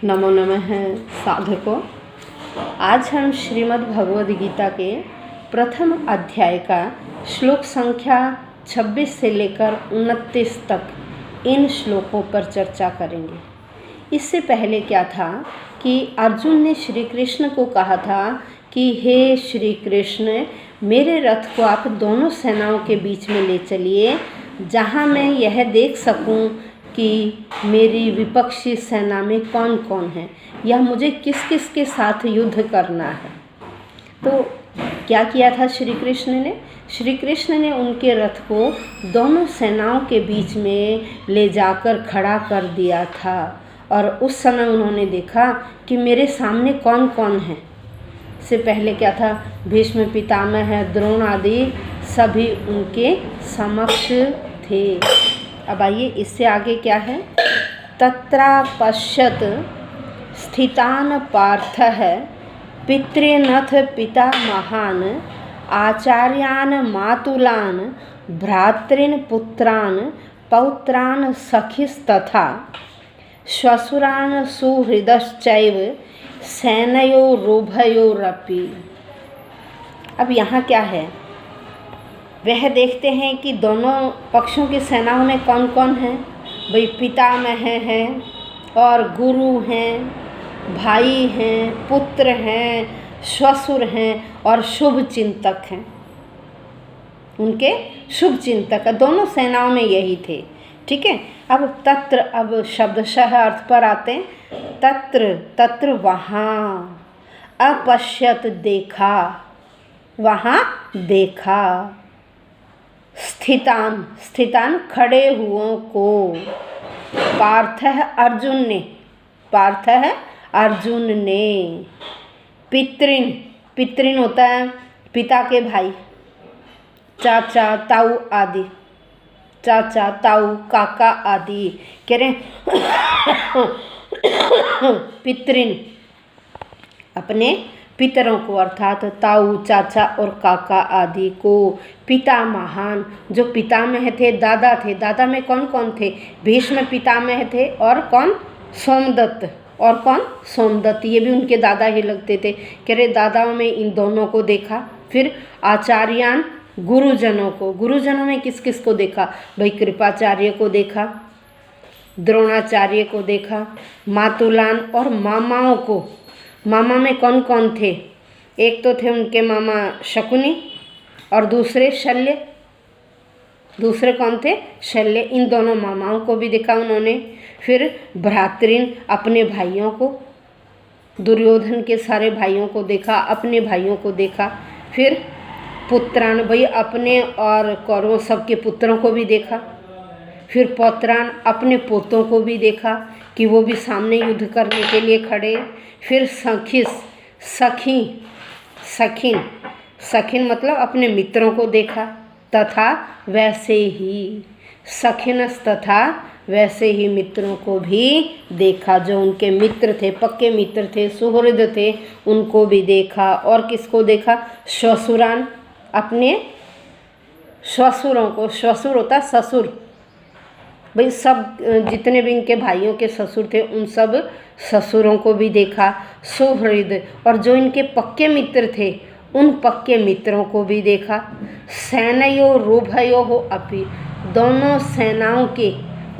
नमो नमः साधकों। आज हम श्रीमद् भगवद गीता के प्रथम अध्याय का श्लोक संख्या 26 से लेकर 29 तक इन श्लोकों पर चर्चा करेंगे। इससे पहले क्या था कि अर्जुन ने श्री कृष्ण को कहा था कि हे श्री कृष्ण, मेरे रथ को आप दोनों सेनाओं के बीच में ले चलिए, जहाँ मैं यह देख सकूं कि मेरी विपक्षी सेना में कौन कौन है या मुझे किस किस के साथ युद्ध करना है। तो क्या किया था श्री कृष्ण ने? श्री कृष्ण ने उनके रथ को दोनों सेनाओं के बीच में ले जाकर खड़ा कर दिया था और उस समय उन्होंने देखा कि मेरे सामने कौन कौन है। से पहले क्या था, भीष्म पितामह द्रोण आदि सभी उनके समक्ष थे। अब आइए इससे आगे क्या है। तत्रापश्यत स्थितान पार्थः पितृनथ पिता महान आचार्यान मातुलान भ्रातॄन् पुत्रान् पौत्रान् सखिस्तथा श्वशुरान् सुहृदश्चैव सेनयोरुभयोरपि। अब यहाँ क्या है, वह देखते हैं कि दोनों पक्षों की सेनाओं में कौन कौन है। भाई पितामह हैं और गुरु हैं, भाई हैं, पुत्र हैं, श्वशुर हैं और शुभ चिंतक हैं। उनके शुभ चिंतक दोनों सेनाओं में यही थे। ठीक है। अब तत्र, अब शब्दशः अर्थ पर आते हैं। तत्र, तत्र वहाँ, अपश्यत देखा, वहाँ देखा, स्थितान, स्थितान खड़े हुओं को, पार्थः अर्जुन ने, पार्थः अर्जुन ने, पितृन, पितृन होता है पिता के भाई, चाचा ताऊ आदि, चाचा ताऊ काका आदि कह रहे पितृन, अपने पितरों को अर्थात ताऊ चाचा और काका आदि को। पिता महान, जो पितामह थे, दादा थे। दादा में कौन कौन थे? भीष्म पितामह थे और कौन? सोमदत्त। और कौन? सोमदत्त, ये भी उनके दादा ही लगते थे। कह रहे दादाओं में इन दोनों को देखा। फिर आचार्यान, गुरुजनों को। गुरुजनों में किस किस को देखा? भाई कृपाचार्य को देखा, द्रोणाचार्य को देखा, मातुलान और मामाओं को। मामा में कौन कौन थे? एक तो थे उनके मामा शकुनी और दूसरे शल्य। दूसरे कौन थे? शल्य। इन दोनों मामाओं को भी देखा उन्होंने। फिर भ्रातृन, अपने भाइयों को, दुर्योधन के सारे भाइयों को देखा, अपने भाइयों को देखा। फिर पुत्रान, भाई अपने और कौरवों सबके पुत्रों को भी देखा। फिर पौत्रान, अपने पोतों को भी देखा कि वो भी सामने युद्ध करने के लिए खड़े। फिर सखिस, सखी, सखिन, सखिन मतलब अपने मित्रों को देखा। तथा वैसे ही सखिनस, तथा वैसे ही मित्रों को भी देखा। जो उनके मित्र थे, पक्के मित्र थे, सुहृद थे, उनको भी देखा। और किसको देखा? श्वशुरान, अपने श्वशुरों को। श्वशुर होता ससुर, भाई सब जितने भी इनके भाइयों के ससुर थे उन सब ससुरों को भी देखा। सुहृद, और जो इनके पक्के मित्र थे उन पक्के मित्रों को भी देखा। सेनयोरुभयोः अपि, दोनों सेनाओं के,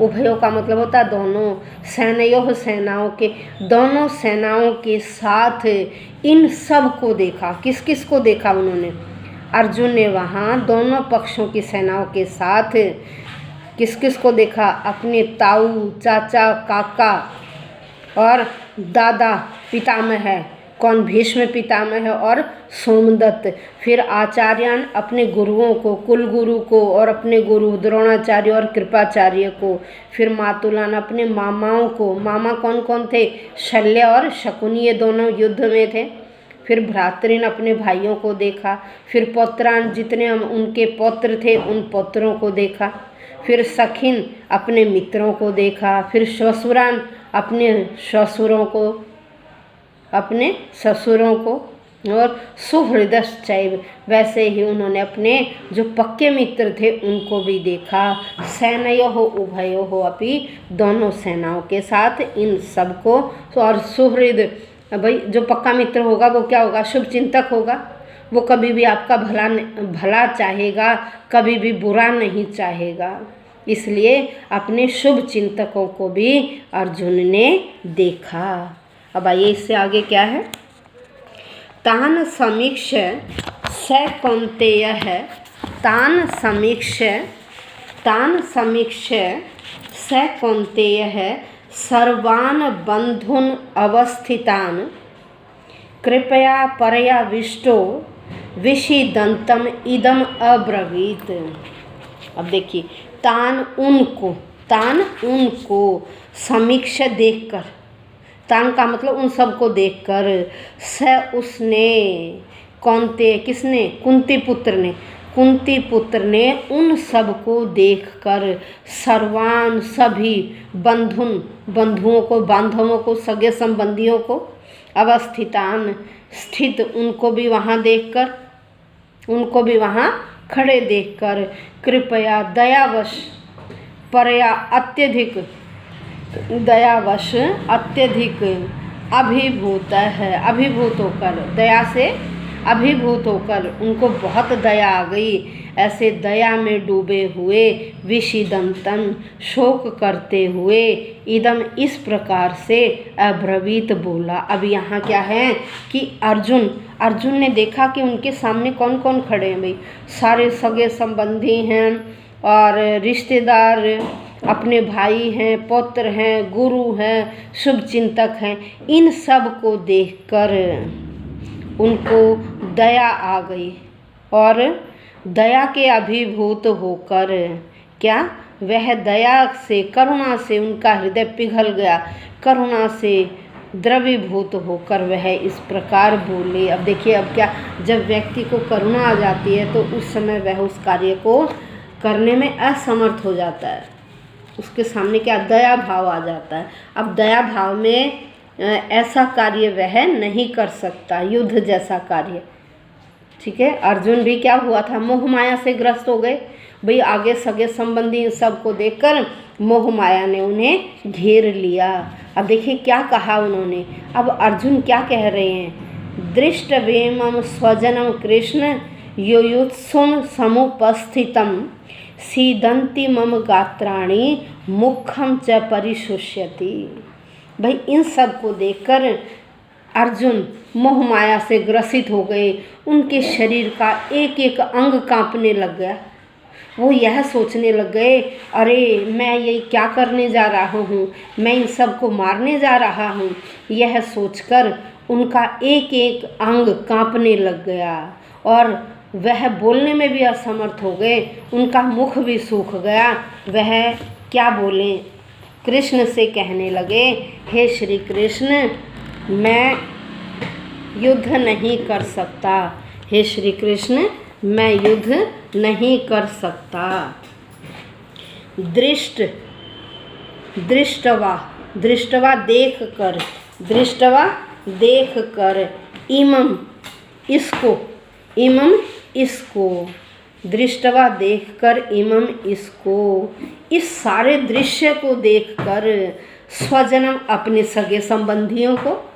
उभयों का मतलब होता है दोनों, सेनयोः सेनाओं के, दोनों सेनाओं के साथ इन सब को देखा। किस किस को देखा उन्होंने? अर्जुन ने वहाँ दोनों पक्षों की सेनाओं के साथ किस किस को देखा? अपने ताऊ, चाचा, काका और दादा पितामह, कौन? भीष्म पितामह और सोमदत्त। फिर आचार्यान, अपने गुरुओं को, कुल गुरु को और अपने गुरु द्रोणाचार्य और कृपाचार्य को। फिर मातुलान, अपने मामाओं को। मामा कौन कौन थे? शल्य और शकुनी, ये दोनों युद्ध में थे। फिर भ्रातृन, अपने भाइयों को देखा। फिर पौत्रान, जितने उनके पौत्र थे उन पौत्रों को देखा। फिर सखिन, अपने मित्रों को देखा। फिर श्वशुरान, अपने श्वशुरों को, अपने ससुरों को। और सुहृदश्चैव, वैसे ही उन्होंने अपने जो पक्के मित्र थे उनको भी देखा। सेनयोः उभयोः अपि, दोनों सेनाओं के साथ इन सबको। और सुहृद, भाई जो पक्का मित्र होगा वो क्या होगा? शुभ चिंतक होगा। वो कभी भी आपका भला चाहेगा, कभी भी बुरा नहीं चाहेगा। इसलिए अपने शुभ चिंतकों को भी अर्जुन ने देखा। अब आइए इससे आगे क्या है। तान समीक्ष्य स कौन्तेयः, तान समीक्ष्य स कौन्तेयः सर्वान् बन्धून् अवस्थितान् कृपया परयाविष्टो विषीदन्तम् इदम् अब्रवीत्। अब देखिए, तान उनको समीक्षा देखकर, तान का मतलब उन सबको देखकर, स उसने, कौन्तेय किसने? कुंती पुत्र ने उन सबको देखकर, सर्वान सभी, बंधुओं को, बांधवों को, सगे संबंधियों को, अवस्थितान स्थित उनको भी वहाँ देखकर, उनको भी वहाँ खड़े देखकर, कृपया दयावश, परया अत्यधिक, दयावश अत्यधिक, अभिभूत है, अभिभूत होकर, दया से अभिभूत होकर उनको बहुत दया आ गई, ऐसे दया में डूबे हुए, विषीदंतन शोक करते हुए, इदम इस प्रकार से अब्रवीत बोला। अब यहाँ क्या है कि अर्जुन ने देखा कि उनके सामने कौन कौन खड़े हैं। भाई सारे सगे संबंधी हैं और रिश्तेदार, अपने भाई हैं, पुत्र हैं, गुरु हैं, शुभ चिंतक हैं। इन सब को देखकर उनको दया आ गई और दया के अभिभूत होकर क्या, वह दया से, करुणा से उनका हृदय पिघल गया, करुणा से द्रवीभूत होकर वह इस प्रकार बोले। अब देखिए, अब क्या, जब व्यक्ति को करुणा आ जाती है तो उस समय वह उस कार्य को करने में असमर्थ हो जाता है। उसके सामने क्या, दया भाव आ जाता है। अब दया भाव में ऐसा कार्य वह नहीं कर सकता, युद्ध जैसा कार्य। ठीक है, अर्जुन भी क्या हुआ था, मोह माया से ग्रस्त हो गए। भाई आगे सगे संबंधी सबको देखकर मोह माया ने उन्हें घेर लिया। अब देखिए क्या कहा उन्होंने। अब अर्जुन क्या कह रहे हैं, दृष्टवेमं स्वजनम कृष्ण योयुत्सुम समुपस्थितम सीदंती मम गात्राणि मुखम च परिशुष्यति। भाई इन सब को देखकर अर्जुन मोह माया से ग्रसित हो गए। उनके शरीर का एक एक अंग कांपने लग गया। वो यह सोचने लग गए, अरे मैं ये क्या करने जा रहा हूँ, मैं इन सब को मारने जा रहा हूँ। यह सोचकर उनका एक एक अंग कांपने लग गया और वह बोलने में भी असमर्थ हो गए। उनका मुख भी सूख गया। वह क्या बोले, कृष्ण से कहने लगे, हे श्री कृष्ण, मैं युद्ध नहीं कर सकता। हे श्री कृष्ण, मैं युद्ध नहीं कर सकता। दृष्टवा देख कर, इमम इसको, दृष्टवा देखकर, इमम इसको, इस सारे दृश्य को देखकर, स्वजनम अपने सगे संबंधियों को,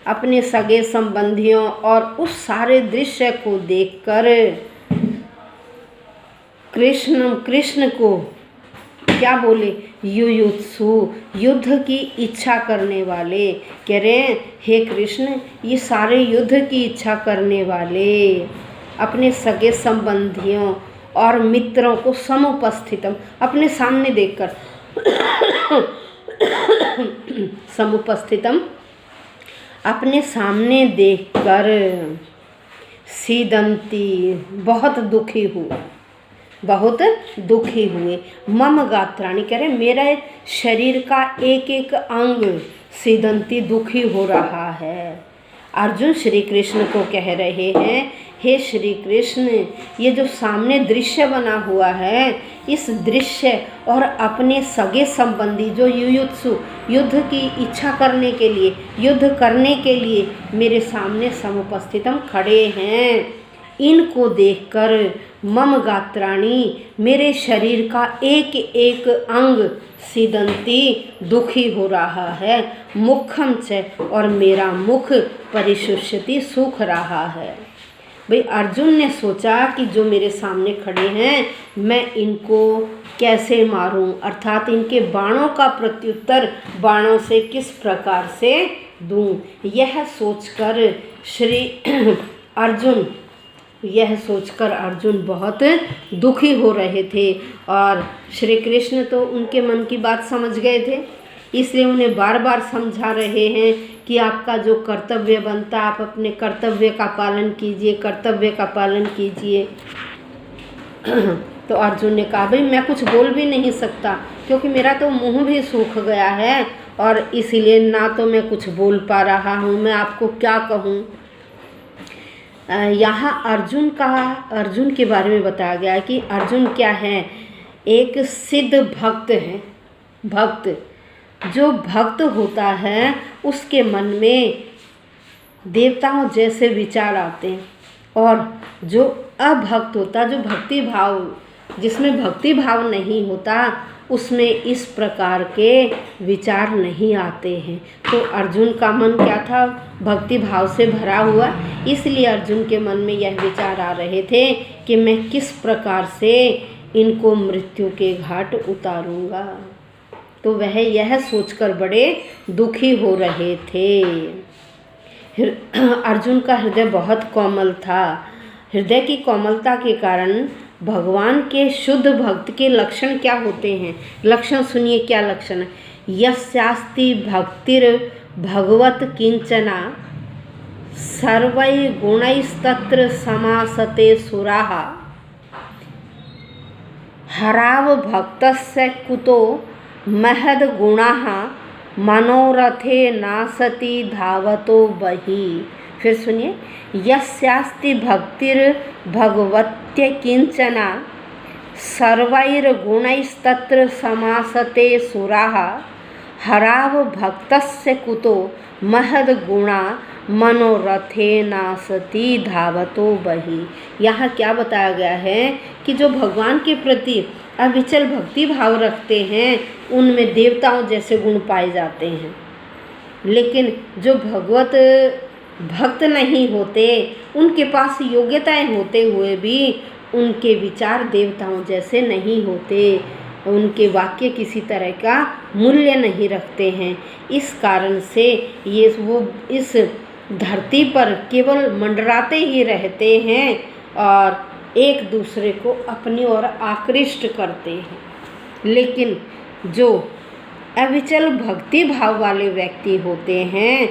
अपने सगे संबंधियों और उस सारे दृश्य को देखकर कृष्ण को क्या बोले, युयुत्सु, युद्ध की इच्छा करने वाले। कह रहे हैं, हे कृष्ण, ये सारे युद्ध की इच्छा करने वाले अपने सगे संबंधियों और मित्रों को समुपस्थितम, अपने सामने देखकर समुपस्थितम, अपने सामने देखकर, सीदंती, बहुत दुखी हुए, मम गात्राणि, कह रहे मेरा शरीर का एक एक अंग सीदंती, दुखी हो रहा है। अर्जुन श्री कृष्ण को कह रहे हैं, हे श्री कृष्ण, ये जो सामने दृश्य बना हुआ है, इस दृश्य और अपने सगे संबंधी जो युयुत्सु, युद्ध की इच्छा करने के लिए, युद्ध करने के लिए मेरे सामने समुपस्थितम खड़े हैं, इनको देखकर मम गात्राणी, मेरे शरीर का एक एक अंग सीदंती, दुखी हो रहा है, मुखम च, और मेरा मुख परिशुष्यति, सूख रहा है। भाई अर्जुन ने सोचा कि जो मेरे सामने खड़े हैं मैं इनको कैसे मारूं, अर्थात इनके बाणों का प्रत्युत्तर बाणों से किस प्रकार से दूं। यह सोचकर अर्जुन बहुत दुखी हो रहे थे और श्री कृष्ण तो उनके मन की बात समझ गए थे, इसलिए उन्हें बार बार समझा रहे हैं कि आपका जो कर्तव्य बनता, आप अपने कर्तव्य का पालन कीजिए, कर्तव्य का पालन कीजिए। तो अर्जुन ने कहा, भाई मैं कुछ बोल भी नहीं सकता क्योंकि मेरा तो मुंह भी सूख गया है और इसीलिए ना तो मैं कुछ बोल पा रहा हूँ, मैं आपको क्या कहूँ। यहाँ अर्जुन के बारे में बताया गया है कि अर्जुन क्या है, एक सिद्ध भक्त है। भक्त, जो भक्त होता है उसके मन में देवताओं जैसे विचार आते हैं, और जो अभक्त होता, जो भक्ति भाव, जिसमें भक्ति भाव नहीं होता, उसमें इस प्रकार के विचार नहीं आते हैं। तो अर्जुन का मन क्या था, भक्ति भाव से भरा हुआ, इसलिए अर्जुन के मन में यह विचार आ रहे थे कि मैं किस प्रकार से इनको मृत्यु के घाट उतारूंगा। तो वह यह सोचकर बड़े दुखी हो रहे थे। अर्जुन का हृदय बहुत कोमल था। हृदय की कोमलता के कारण भगवान के शुद्ध भक्त के लक्षण क्या होते हैं, लक्षण सुनिए क्या लक्षण है। यस्यास्ति भक्तिर भगवत किंचना सर्वै गुणैस्तत्र समासते सुराः हराव भक्तस्य कुतो महद गुणाः मनोरथे नासति धावतो बहि। फिर सुनिए, यस्यास्ति भक्तिर भगवत्य किंचना सर्वैर्गुणैस्तत्र समासते सुराः हराव भक्तस्य कुतो महद गुणा मनोरथे नासति धावतो बहि। यहाँ क्या बताया गया है कि जो भगवान के प्रति अविचल भक्ति भाव रखते हैं उनमें देवताओं जैसे गुण पाए जाते हैं, लेकिन जो भगवत भक्त नहीं होते, उनके पास योग्यताएं होते हुए भी उनके विचार देवताओं जैसे नहीं होते, उनके वाक्य किसी तरह का मूल्य नहीं रखते हैं। इस कारण से वो इस धरती पर केवल मंडराते ही रहते हैं और एक दूसरे को अपनी ओर आकृष्ट करते हैं। लेकिन जो अविचल भक्ति भाव वाले व्यक्ति होते हैं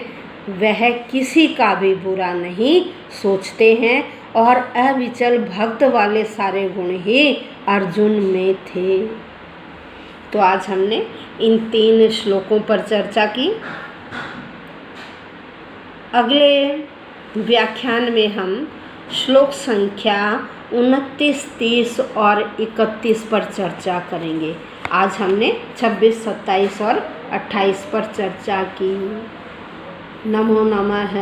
वह किसी का भी बुरा नहीं सोचते हैं, और अविचल भक्त वाले सारे गुण ही अर्जुन में थे। तो आज हमने इन 3 श्लोकों पर चर्चा की। अगले व्याख्यान में हम श्लोक संख्या 29, 30 और 31 पर चर्चा करेंगे। आज हमने 26, 27 और 28 पर चर्चा की। नमो नमः।